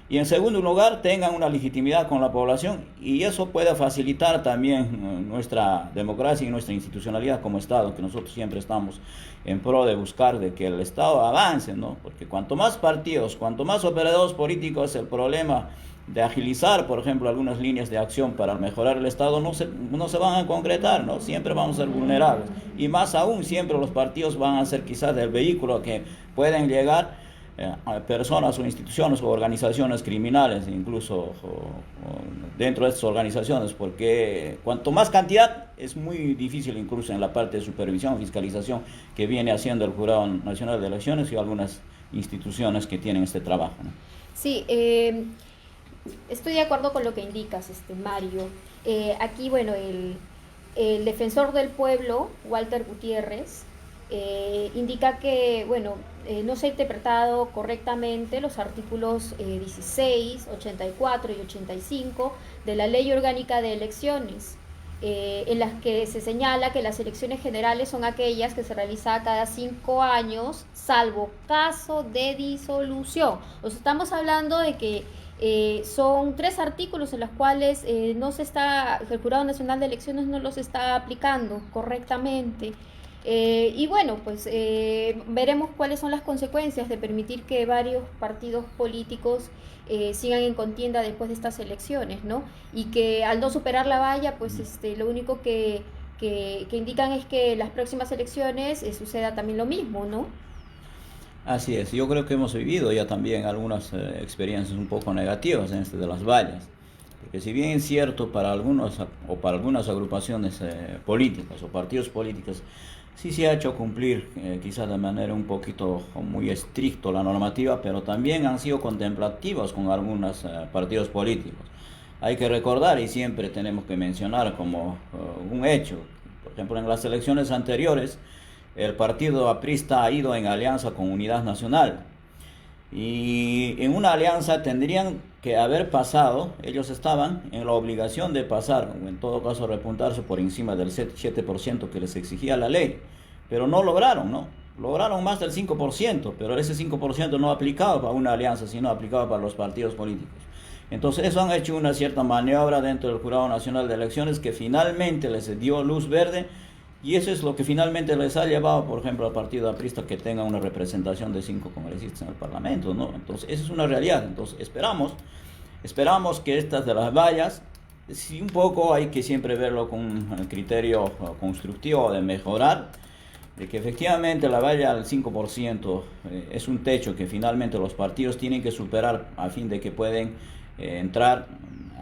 Y en segundo lugar, tengan una legitimidad con la población y eso puede facilitar también nuestra democracia y nuestra institucionalidad como Estado, que nosotros siempre estamos en pro de buscar de que el Estado avance, ¿no? Porque cuanto más partidos, cuanto más operadores políticos, el problema de agilizar, por ejemplo, algunas líneas de acción para mejorar el Estado no se van a concretar, ¿no? Siempre vamos a ser vulnerables. Y más aún, siempre los partidos van a ser quizás el vehículo que pueden llegar a personas o instituciones o organizaciones criminales, incluso dentro de estas organizaciones, porque cuanto más cantidad es muy difícil, incluso en la parte de supervisión, fiscalización que viene haciendo el Jurado Nacional de Elecciones y algunas instituciones que tienen este trabajo, ¿no? Sí, estoy de acuerdo con lo que indicas, Mario. Aquí, bueno, el defensor del pueblo, Walter Gutiérrez, indica que, bueno, no se ha interpretado correctamente los artículos 16, 84 y 85 de la Ley Orgánica de Elecciones, en las que se señala que las elecciones generales son aquellas que se realizan cada 5 años, salvo caso de disolución. O sea, estamos hablando de que son 3 artículos en los cuales el Jurado Nacional de Elecciones no los está aplicando correctamente. Y bueno, pues veremos cuáles son las consecuencias de permitir que varios partidos políticos sigan en contienda después de estas elecciones, ¿no? Y que al no superar la valla, pues lo único que indican es que las próximas elecciones suceda también lo mismo, ¿no? Así es, yo creo que hemos vivido ya también algunas experiencias un poco negativas en este de las vallas, porque si bien es cierto para algunos o para algunas agrupaciones políticas o partidos políticos sí se ha hecho cumplir quizás de manera un poquito muy estricto la normativa, pero también han sido contemplativos con algunos partidos políticos. Hay que recordar y siempre tenemos que mencionar como un hecho, por ejemplo en las elecciones anteriores el partido aprista ha ido en alianza con Unidad Nacional y en una alianza tendrían que haber pasado, ellos estaban en la obligación de pasar, o en todo caso repuntarse por encima del 7% que les exigía la ley, pero no lograron, ¿no? Lograron más del 5%, pero ese 5% no aplicaba para una alianza, sino aplicaba para los partidos políticos. Entonces eso han hecho una cierta maniobra dentro del Jurado Nacional de Elecciones que finalmente les dio luz verde. Y eso es lo que finalmente les ha llevado, por ejemplo, al partido aprista que tenga una representación de 5 congresistas en el Parlamento, ¿no? Entonces, esa es una realidad. Entonces, esperamos que estas de las vallas, sí un poco hay que siempre verlo con un criterio constructivo de mejorar, de que efectivamente la valla al 5% es un techo que finalmente los partidos tienen que superar a fin de que pueden entrar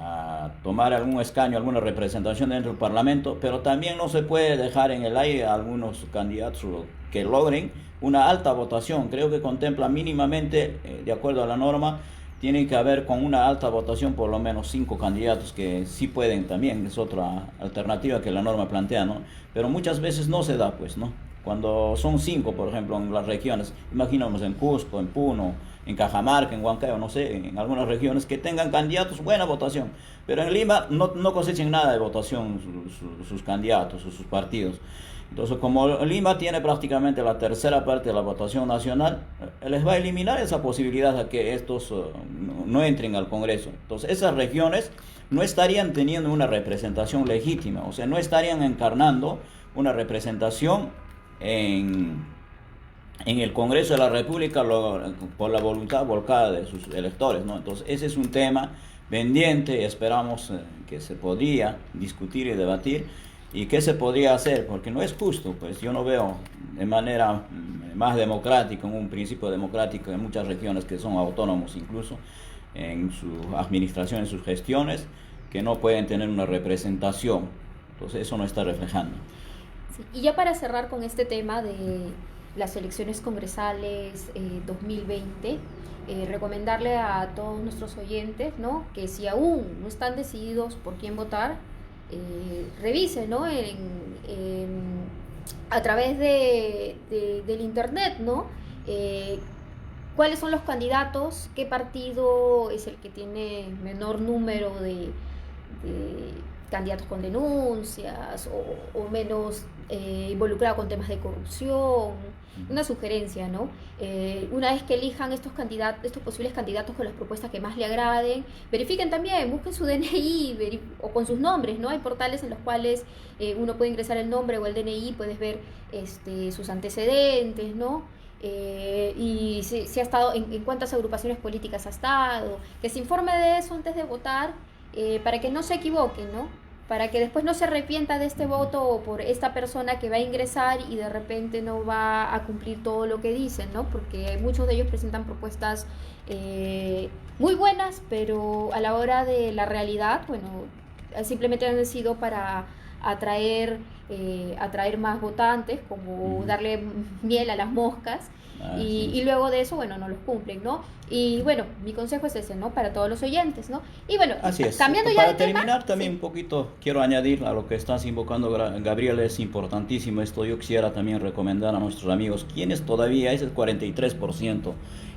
a tomar algún escaño, alguna representación dentro del Parlamento, pero también no se puede dejar en el aire a algunos candidatos que logren una alta votación. Creo que contempla mínimamente, de acuerdo a la norma, tiene que haber con una alta votación por lo menos 5 candidatos que sí pueden también, es otra alternativa que la norma plantea, ¿no? Pero muchas veces no se da, pues, ¿no? Cuando son 5, por ejemplo, en las regiones, imaginamos en Cusco, en Puno, en Cajamarca, en Huancayo, no sé, en algunas regiones que tengan candidatos, buena votación. Pero en Lima no cosechen nada de votación sus candidatos o sus partidos. Entonces, como Lima tiene prácticamente la tercera parte de la votación nacional, les va a eliminar esa posibilidad de que estos no entren al Congreso. Entonces, esas regiones no estarían teniendo una representación legítima, o sea, no estarían encarnando una representación en, en el Congreso de la República por la voluntad volcada de sus electores, ¿no? Entonces, ese es un tema pendiente, esperamos que se podría discutir y debatir. ¿Y qué se podría hacer? Porque no es justo, pues yo no veo de manera más democrática, en un principio democrático en muchas regiones que son autónomos incluso en su administración, en sus gestiones, que no pueden tener una representación. Entonces eso no está reflejando. Sí, y ya para cerrar con este tema de las elecciones congresales 2020, recomendarle a todos nuestros oyentes, ¿no?, que si aún no están decididos por quién votar, revisen, ¿no?, a través del internet, ¿no?, cuáles son los candidatos, qué partido es el que tiene menor número de candidatos con denuncias o menos involucrado con temas de corrupción. Una sugerencia, ¿no? Una vez que elijan estos posibles candidatos con las propuestas que más le agraden, verifiquen también, busquen su DNI o con sus nombres, ¿no? Hay portales en los cuales uno puede ingresar el nombre o el DNI, puedes ver sus antecedentes, ¿no? Y si ha estado, en cuántas agrupaciones políticas ha estado, que se informe de eso antes de votar, para que no se equivoquen, ¿no? Para que después no se arrepienta de este voto por esta persona que va a ingresar y de repente no va a cumplir todo lo que dicen, ¿no? Porque muchos de ellos presentan propuestas muy buenas, pero a la hora de la realidad, bueno, simplemente han sido para atraer más votantes, como darle miel a las moscas. Y luego de eso, bueno, no los cumplen, ¿no? Y bueno, mi consejo es ese, ¿no?, para todos los oyentes, ¿no? Y bueno, así es. Cambiando para ya de terminar tema, también sí. un poquito quiero añadir a lo que estás invocando, Gabriel, es importantísimo esto. Yo quisiera también recomendar a nuestros amigos, quienes todavía, ese 43%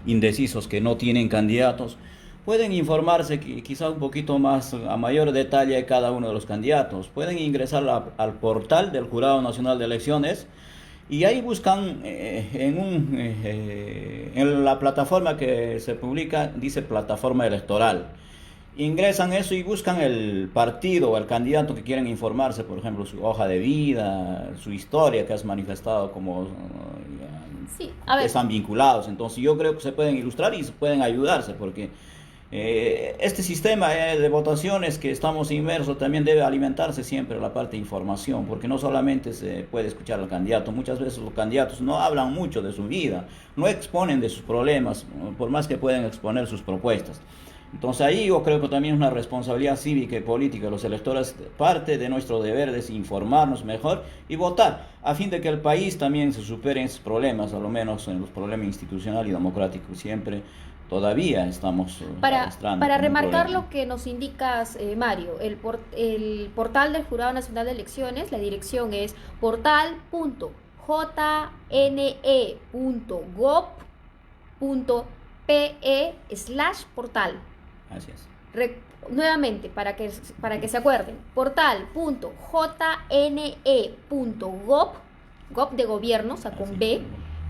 indecisos que no tienen candidatos, pueden informarse quizá un poquito más a mayor detalle de cada uno de los candidatos. Pueden ingresar al portal del Jurado Nacional de Elecciones y ahí buscan en la plataforma que se publica, dice plataforma electoral. Ingresan eso y buscan el partido o el candidato que quieren informarse, por ejemplo, su hoja de vida, su historia que has manifestado como Sí, a ver, están vinculados. Entonces yo creo que se pueden ilustrar y se pueden ayudarse porque este sistema de votaciones que estamos inmersos también debe alimentarse siempre la parte de información, porque no solamente se puede escuchar al candidato, muchas veces los candidatos no hablan mucho de su vida, no exponen de sus problemas, por más que pueden exponer sus propuestas. Entonces ahí yo creo que también es una responsabilidad cívica y política de los electores, parte de nuestro deber es informarnos mejor y votar, a fin de que el país también se supere esos problemas, a lo menos en los problemas institucionales y democráticos, siempre todavía estamos para remarcar lo que nos indicas, Mario, el portal del Jurado Nacional de Elecciones, la dirección es portal.jne.gov.pe/portal. Así es. Nuevamente, para que se acuerden, portal.jne.gov de gobierno, o sea, con B,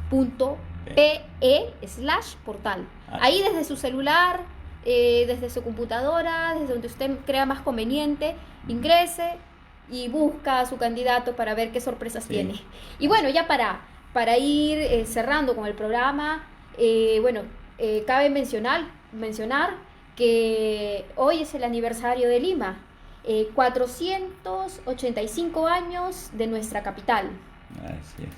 punto pe/portal. Ahí desde su celular, desde su computadora, desde donde usted crea más conveniente, ingrese y busca a su candidato para ver qué sorpresas tiene. Y bueno, ya para ir cerrando con el programa, cabe mencionar que hoy es el aniversario de Lima, 485 años de nuestra capital. Así es.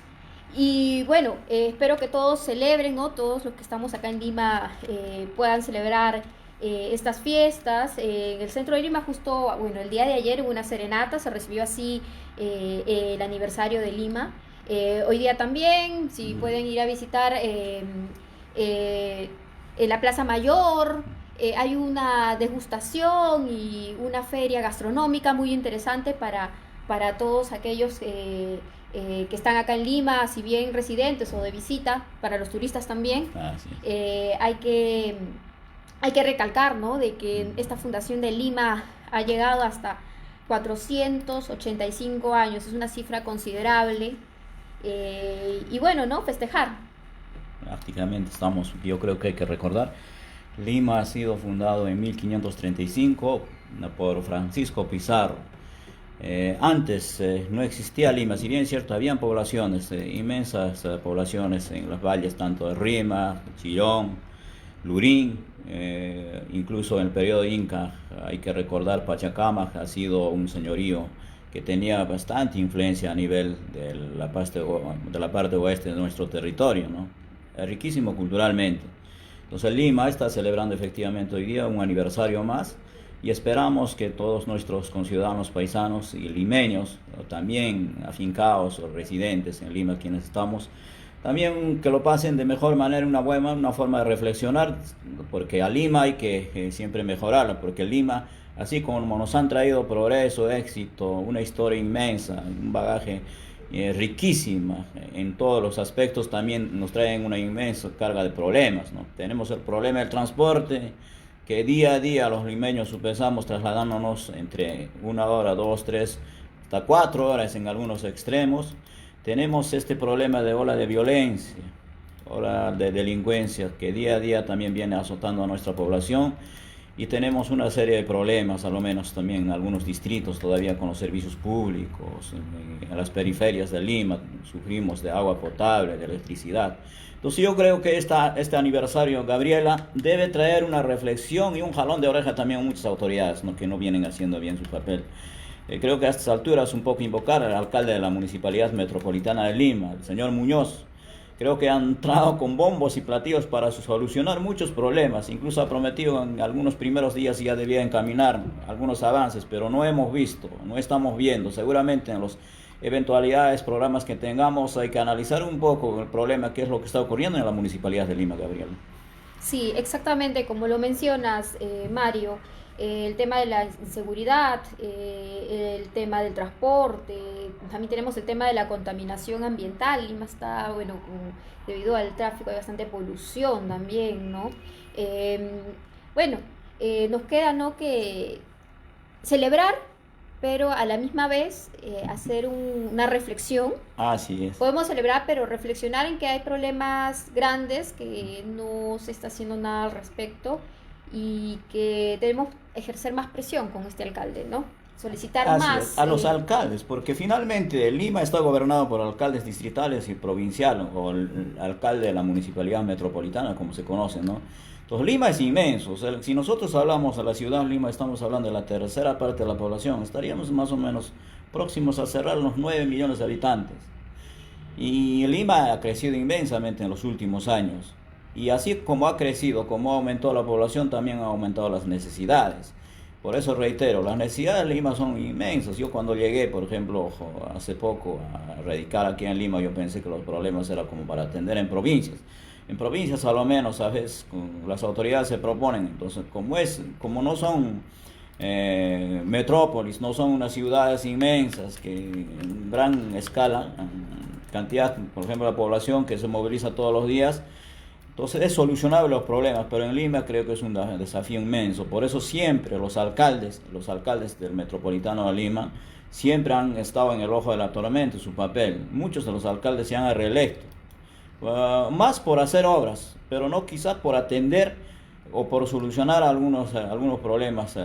Y bueno, espero que todos celebren, ¿no? Todos los que estamos acá en Lima puedan celebrar estas fiestas. En el centro de Lima justo, bueno, el día de ayer hubo una serenata, se recibió así el aniversario de Lima. Hoy día también, si pueden ir a visitar la Plaza Mayor, hay una degustación y una feria gastronómica muy interesante para todos aquellos que están acá en Lima, si bien residentes o de visita, para los turistas también. Hay que recalcar, ¿no?, de que esta fundación de Lima ha llegado hasta 485 años, es una cifra considerable, y bueno, ¿no?, festejar. Prácticamente yo creo que hay que recordar, Lima ha sido fundado en 1535 por Francisco Pizarro. Antes no existía Lima, si bien es cierto, habían poblaciones, inmensas poblaciones en los valles, tanto de Rima, Chillón, Lurín, incluso en el periodo Inca. Hay que recordar, Pachacamac ha sido un señorío que tenía bastante influencia a nivel de la parte oeste de nuestro territorio, ¿no? Riquísimo culturalmente. Entonces Lima está celebrando efectivamente hoy día un aniversario más, y esperamos que todos nuestros conciudadanos paisanos y limeños, también afincados o residentes en Lima, quienes estamos, también que lo pasen de mejor manera, una forma de reflexionar, porque a Lima hay que siempre mejorarla, porque Lima, así como nos han traído progreso, éxito, una historia inmensa, un bagaje riquísima en todos los aspectos, también nos traen una inmensa carga de problemas, ¿no? Tenemos el problema del transporte, que día a día los limeños supesamos trasladándonos entre 1 hora, 2, 3, hasta 4 horas en algunos extremos. Tenemos este problema de ola de violencia, ola de delincuencia, que día a día también viene azotando a nuestra población, y tenemos una serie de problemas, a lo menos también en algunos distritos todavía con los servicios públicos, en las periferias de Lima sufrimos de agua potable, de electricidad. Entonces yo creo que este aniversario, Gabriela, debe traer una reflexión y un jalón de oreja también a muchas autoridades, ¿no?, que no vienen haciendo bien su papel. Creo que a estas alturas un poco invocar al alcalde de la Municipalidad Metropolitana de Lima, el señor Muñoz. Creo que ha entrado con bombos y platillos para solucionar muchos problemas. Incluso ha prometido en algunos primeros días ya debía encaminar algunos avances, pero no hemos visto, no estamos viendo. Seguramente en las eventualidades, programas que tengamos, hay que analizar un poco el problema, qué es lo que está ocurriendo en la Municipalidad de Lima, Gabriel. Sí, exactamente, como lo mencionas, Mario, el tema de la inseguridad, el tema del transporte, también tenemos el tema de la contaminación ambiental. Lima está, bueno, debido al tráfico hay bastante polución también, ¿no? Bueno, nos queda, ¿no?, que celebrar, pero a la misma vez hacer una reflexión. Así es. Podemos celebrar, pero reflexionar en que hay problemas grandes, que no se está haciendo nada al respecto, y que debemos ejercer más presión con este alcalde, ¿no? Solicitar más. A los alcaldes, porque finalmente Lima está gobernado por alcaldes distritales y provinciales, o el alcalde de la Municipalidad Metropolitana, como se conoce, ¿no? Entonces Lima es inmenso. O sea, si nosotros hablamos de la ciudad de Lima, estamos hablando de la tercera parte de la población, estaríamos más o menos próximos a cerrar los 9 millones de habitantes. Y Lima ha crecido inmensamente en los últimos años. Y así como ha crecido, como ha aumentado la población, también han aumentado las necesidades. Por eso reitero, las necesidades de Lima son inmensas. Yo cuando llegué, por ejemplo, hace poco a radicar aquí en Lima, yo pensé que los problemas eran como para atender en provincias. En provincias a lo menos, ¿sabes?, las autoridades se proponen. Entonces, como no son metrópolis, no son unas ciudades inmensas que en gran escala, cantidad, por ejemplo, la población que se moviliza todos los días, entonces es solucionable los problemas, pero en Lima creo que es un desafío inmenso. Por eso siempre los alcaldes del Metropolitano de Lima, siempre han estado en el ojo de la tormenta, su papel. Muchos de los alcaldes se han reelecto, más por hacer obras, pero no quizás por atender o por solucionar algunos problemas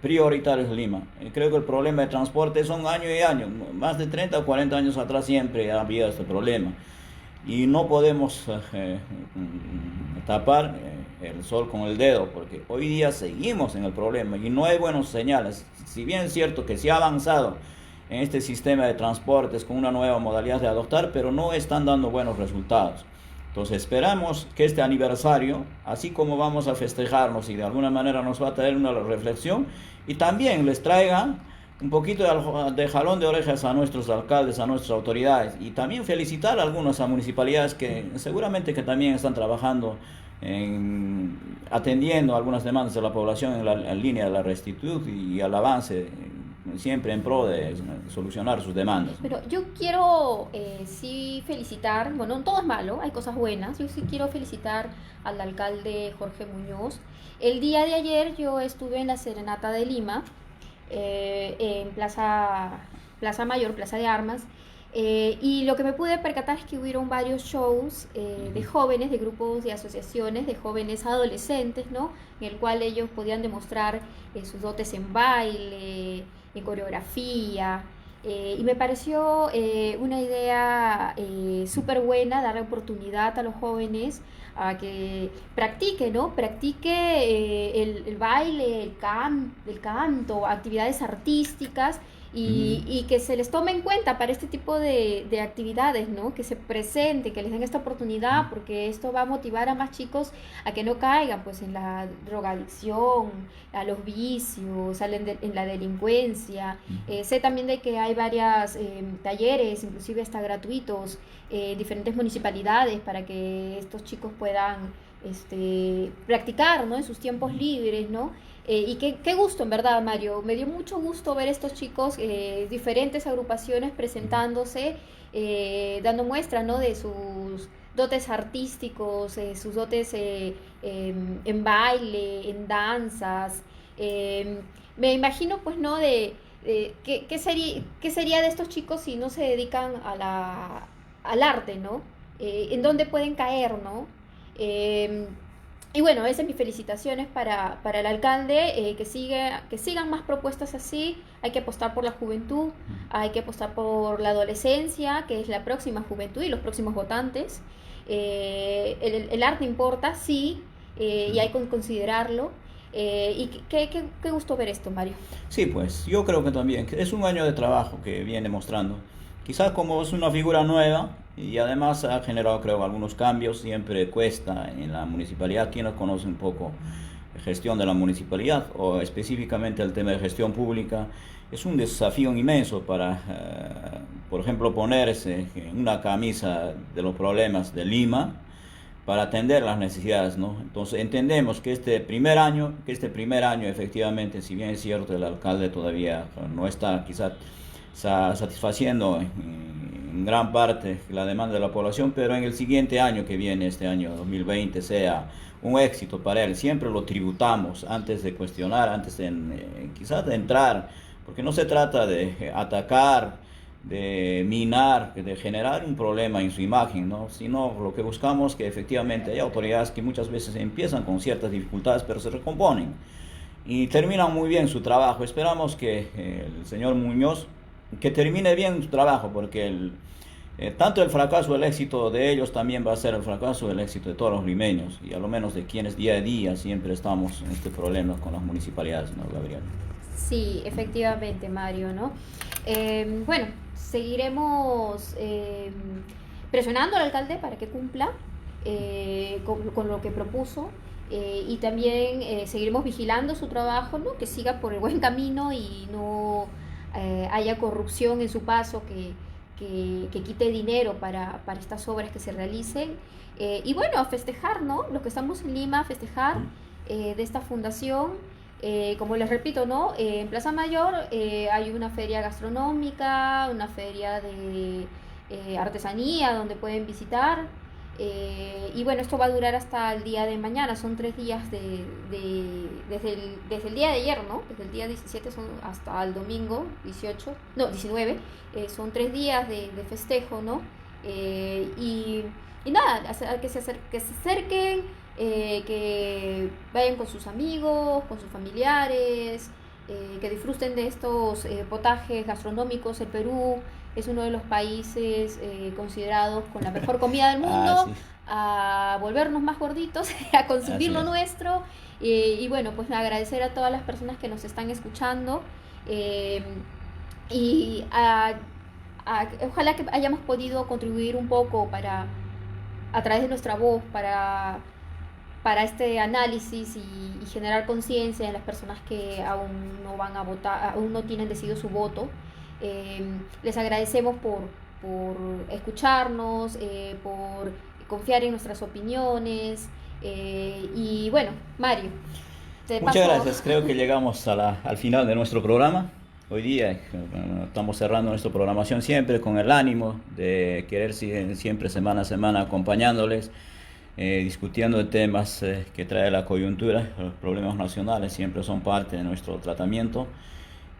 prioritarios de Lima. Creo que el problema de transporte son años y años, más de 30 o 40 años atrás siempre ha habido este problema. Y no podemos tapar el sol con el dedo, porque hoy día seguimos en el problema y no hay buenos señales. Si bien es cierto que se ha avanzado en este sistema de transportes con una nueva modalidad de adoptar, pero no están dando buenos resultados. Entonces esperamos que este aniversario, así como vamos a festejarnos y de alguna manera nos va a traer una reflexión, y también les traiga un poquito de jalón de orejas a nuestros alcaldes, a nuestras autoridades, y también felicitar a algunas municipalidades que seguramente que también están trabajando atendiendo algunas demandas de la población en línea de la rectitud y al avance siempre en pro de solucionar sus demandas. Pero yo quiero sí felicitar, bueno, todo es malo, hay cosas buenas, yo sí quiero felicitar al alcalde Jorge Muñoz. El día de ayer yo estuve en la Serenata de Lima, en Plaza Mayor, Plaza de Armas, y lo que me pude percatar es que hubieron varios shows de jóvenes, de grupos, de asociaciones, de jóvenes adolescentes, ¿no? En el cual ellos podían demostrar sus dotes en baile, en coreografía, y me pareció una idea súper buena, darle oportunidad a los jóvenes a que practique, ¿no? Practique el baile, el canto, actividades artísticas y que se les tome en cuenta para este tipo de actividades, ¿no? Que se presente, que les den esta oportunidad, porque esto va a motivar a más chicos a que no caigan pues en la drogadicción, a los vicios, en la delincuencia. Sé también de que hay varios talleres, inclusive hasta gratuitos, en diferentes municipalidades para que estos chicos puedan practicar, ¿no? En sus tiempos libres, ¿no? Y qué gusto, en verdad, Mario. Me dio mucho gusto ver estos chicos, diferentes agrupaciones presentándose, dando muestra, ¿no? De sus dotes artísticos, sus dotes en baile, en danzas. Me imagino, pues, ¿no? ¿Qué sería de estos chicos si no se dedican al arte, ¿no? ¿En dónde pueden caer, ¿no? Y bueno, esas mis felicitaciones para el alcalde, que sigan más propuestas así. Hay que apostar por la juventud, hay que apostar por la adolescencia, que es la próxima juventud y los próximos votantes. El arte importa, sí, y hay que considerarlo. Y qué gusto ver esto, Mario. Sí, pues yo creo que también que es un año de trabajo que viene mostrando. Quizás como es una figura nueva y además ha generado, creo, algunos cambios, siempre cuesta en la municipalidad. Quien no conoce un poco gestión de la municipalidad o específicamente el tema de gestión pública, es un desafío inmenso para, por ejemplo, ponerse en una camisa de los problemas de Lima para atender las necesidades, ¿no? Entonces entendemos que este primer año efectivamente, si bien es cierto, el alcalde todavía no está quizás satisfaciendo en gran parte la demanda de la población, pero en el siguiente año que viene, este año 2020, sea un éxito para él. Siempre lo tributamos antes de cuestionar, antes de quizás de entrar, porque no se trata de atacar, de minar, de generar un problema en su imagen, ¿no? Sino lo que buscamos que efectivamente hay autoridades que muchas veces empiezan con ciertas dificultades, pero se recomponen y terminan muy bien su trabajo. Esperamos que el señor Muñoz que termine bien su trabajo, porque tanto el fracaso, el éxito de ellos también va a ser el fracaso, el éxito de todos los limeños y a lo menos de quienes día a día siempre estamos en este problema con las municipalidades, ¿no, Gabriel? Sí, efectivamente, Mario, ¿no? Bueno, seguiremos presionando al alcalde para que cumpla con lo que propuso. Y también seguiremos vigilando su trabajo, ¿no? Que siga por el buen camino y no haya corrupción en su paso, que quite dinero para estas obras que se realicen. Y bueno, a festejar, ¿no? Los que estamos en Lima, a festejar de esta fundación. Como les repito, ¿no? En Plaza Mayor hay una feria gastronómica, una feria de artesanía donde pueden visitar. Y bueno, esto va a durar hasta el día de mañana, son 3 días desde el día de ayer, ¿no? Desde el día 17 hasta el domingo 19, son 3 días de festejo, ¿no? Y nada, que se acerquen, que vayan con sus amigos, con sus familiares, que disfruten de estos potajes gastronómicos. El Perú es uno de los países considerados con la mejor comida del mundo, Sí. a volvernos más gorditos, a consumir lo nuestro. Y bueno, pues agradecer a todas las personas que nos están escuchando, y ojalá que hayamos podido contribuir un poco a través de nuestra voz para este análisis y generar conciencia en las personas que aún no van a votar, aún no tienen decidido su voto. Les agradecemos por escucharnos, por confiar en nuestras opiniones. Y bueno, Mario, Muchas gracias, creo que llegamos al final de nuestro programa. hoy día estamos cerrando nuestra programación siempre con el ánimo de querer siempre semana a semana acompañándoles, discutiendo de temas que trae la coyuntura. Los problemas nacionales siempre son parte de nuestro tratamiento.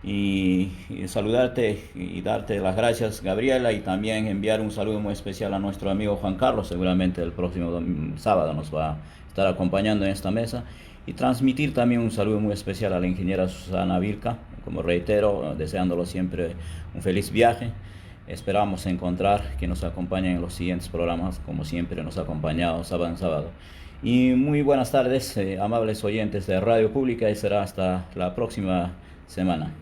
Y saludarte y darte las gracias, Gabriela, y también enviar un saludo muy especial a nuestro amigo Juan Carlos. Seguramente el próximo sábado nos va a estar acompañando en esta mesa, y transmitir también un saludo muy especial a la ingeniera Susana Virca, como reitero, deseándolo siempre un feliz viaje. Esperamos encontrar que nos acompañen en los siguientes programas, como siempre nos ha acompañado sábado en sábado. Y muy buenas tardes, amables oyentes de Radio Pública, y será hasta la próxima semana.